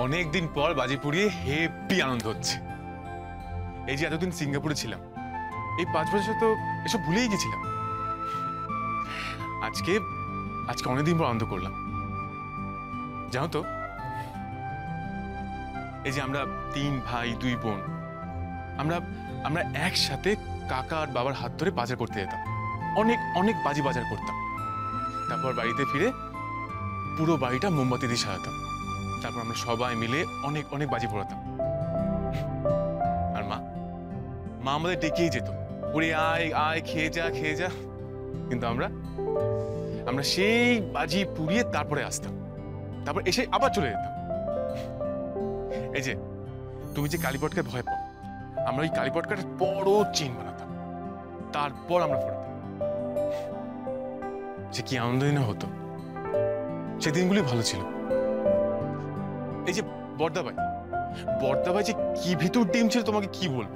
অনেকদিন পর বাজি পুড়িয়ে হেপি আনন্দ হচ্ছে। এই যে এতদিন সিঙ্গাপুরে ছিলাম, এই 5 বছর তো এসব ভুলেই গেছিলাম। আজকে আজকে অনেকদিন পর আনন্দ করলাম। জানো তো, এই যে আমরা 3 ভাই 2 বোন, আমরা আমরা একসাথে কাকা আর বাবার হাত ধরে বাজার করতে যেতাম। অনেক অনেক বাজি বাজার করতাম। তারপর বাড়িতে ফিরে পুরো বাড়িটা মোমবাতি দিয়ে সাজাতাম। তারপর আমরা সবাই মিলে অনেক অনেক বাজি পোড়াতাম। আর মা মা আমাদের ডেকেই যেত, ওরে আয় আয়, খেয়ে যা খেয়ে যা। কিন্তু আমরা আমরা সেই বাজি পুড়িয়ে তারপরে আসতাম, তারপর এসে আবার চলে যেতাম। এই যে তুমি যে কালীপটকে ভয় পাও, আমরা ওই কালীপটকার বড় চেন বানাতাম, তারপর আমরা ফোড়াতাম। যে কি আনন্দই না হতো, সে দিনগুলি ভালো ছিল। এই যে বর্দাবাই বর্দাবাই যে কি ভিতর টিম ছিল তোমাকে কি বলবো।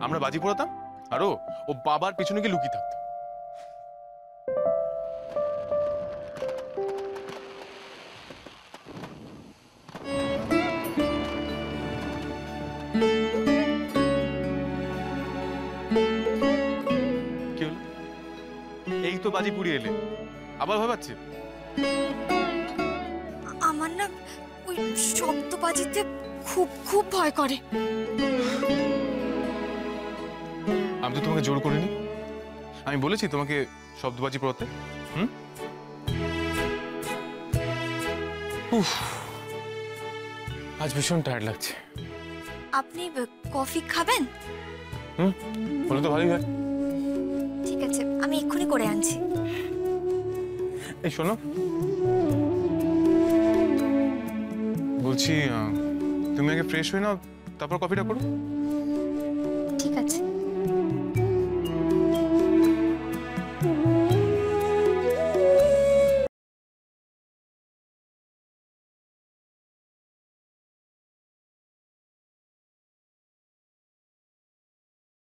আমরা বাজি পোড়াতাম আর ও বাবার পিছনে গিয়ে লুকিয়ে থাকতো। কি হলো? এই তো বাজি পুড়িয়ে এলে, আবার ভয় পাচ্ছে? আমার না ওই শব্দবাজিতে খুব খুব ভয় করে। আমি তো তোমাকে জোর করিনি, আমি বলেছি তোমাকে শব্দবাজি পড়াতে। উফ, আজ ভীষণ টায়ার্ড লাগছে। আপনি কফি খাবেন? বলে তো ভালোই হয়। ঠিক আছে, আমি এক্ষুনি করে আনছি। এই শোনো, বলছি তুমি আগে ফ্রেশ হয়ে নাও, তারপর কফিটা করো।